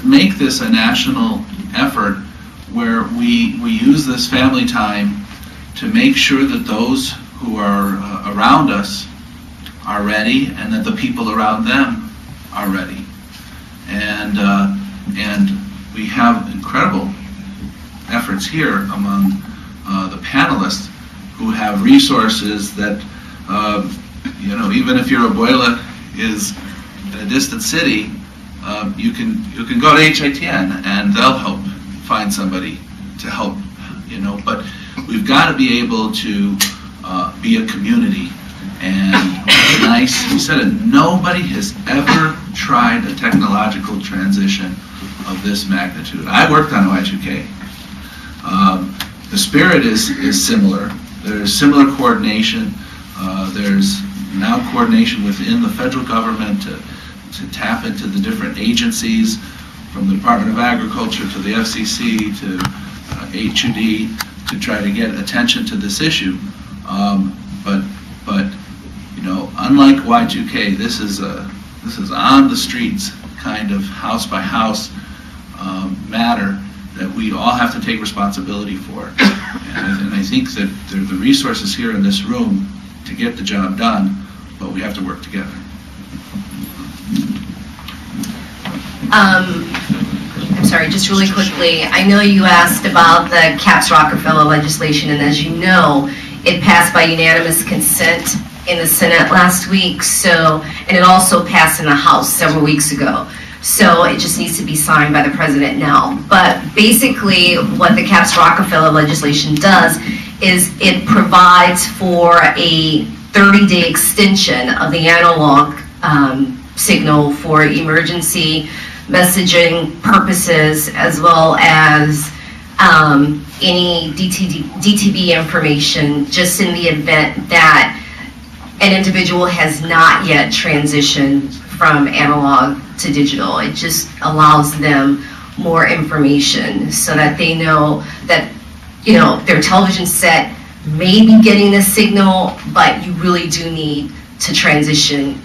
make this a national effort where we use this family time to make sure that those who are around us are ready, and that the people around them are ready. And we have incredible efforts here among the panelists who have resources that, even if your abuela is in a distant city, you can go to HITN and they'll help find somebody to help, but we've got to be able to be a community. And nice, you said it, nobody has ever tried a technological transition of this magnitude. I worked on Y2K. The spirit is similar. There's similar coordination. There's now coordination within the federal government to tap into the different agencies, from the Department of Agriculture to the FCC to HUD, to try to get attention to this issue. But unlike Y2K, this is on the streets kind of house by house matter that we all have to take responsibility for. And I think that there are the resources here in this room to get the job done, but we have to work together. I'm sorry, just really quickly, I know you asked about the Capps-Rockefeller legislation, and as you know, it passed by unanimous consent in the Senate last week, and it also passed in the House several weeks ago. So it just needs to be signed by the president now. But basically what the Capps-Rockefeller legislation does is it provides for a 30-day extension of the analog signal for emergency messaging purposes, as well as any DTV information, just in the event that an individual has not yet transitioned from analog to digital. It just allows them more information so that they know that, their television set may be getting this signal, but you really do need to transition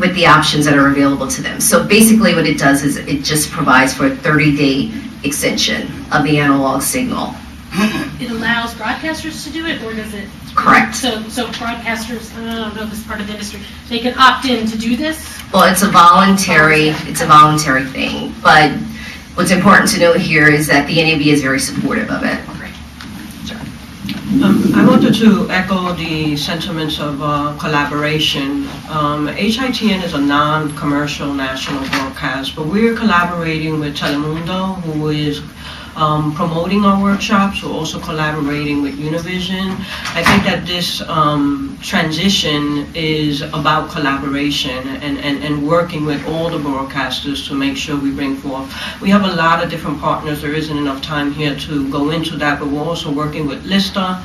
with the options that are available to them. So basically what it does is it just provides for a 30-day extension of the analog signal. It allows broadcasters to do it, or does it? Correct. So broadcasters, I don't know if it's part of the industry, they can opt in to do this? Well, it's a voluntary thing, but what's important to note here is that the NAB is very supportive of it. I wanted to echo the sentiments of collaboration. HITN is a non-commercial national broadcast, but we're collaborating with Telemundo, who is promoting our workshops. We're also collaborating with Univision. I think that this transition is about collaboration and working with all the broadcasters to make sure we bring forth. We have a lot of different partners. There isn't enough time here to go into that, but we're also working with LISTA,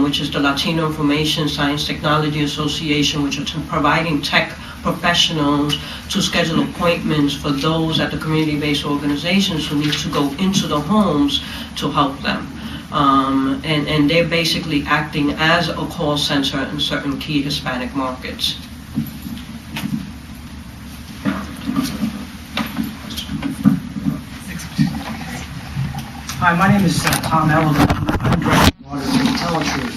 which is the Latino Information Science Technology Association, which are providing tech professionals to schedule appointments for those at the community-based organizations who need to go into the homes to help them. And they're basically acting as a call center in certain key Hispanic markets. Hi, my name is Tom Elliott. I'm Director of Water and Teletruth.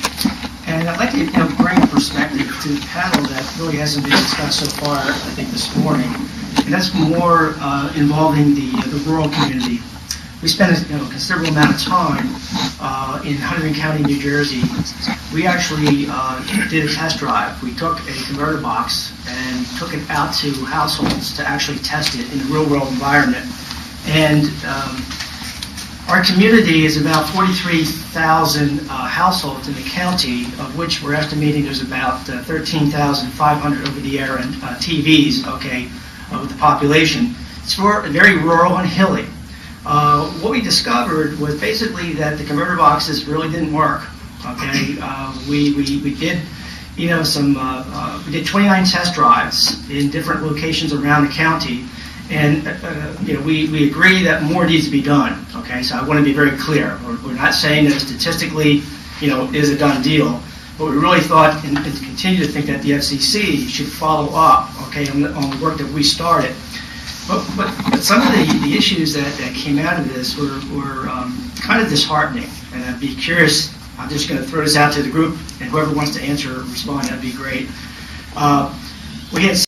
And I'd like to bring a perspective to the panel that really hasn't been discussed so far, I think, this morning. And that's more involving the rural community. We spent a considerable amount of time in Hunterdon County, New Jersey. We actually did a test drive. We took a converter box and took it out to households to actually test it in a real-world environment. And our community is about 43,000 households in the county, of which we're estimating there's about 13,500 over-the-air and TVs, with the population. It's very rural and hilly. What we discovered was basically that the converter boxes really didn't work. We did, we did 29 test drives in different locations around the county, and we agree that more needs to be done. So I want to be very clear. We're not saying that statistically, is a done deal, but we really thought and continue to think that the FCC should follow up, on the work that we started. But some of the issues that came out of this were kind of disheartening, and I'd be curious. I'm just going to throw this out to the group, and whoever wants to answer or respond, that'd be great. We had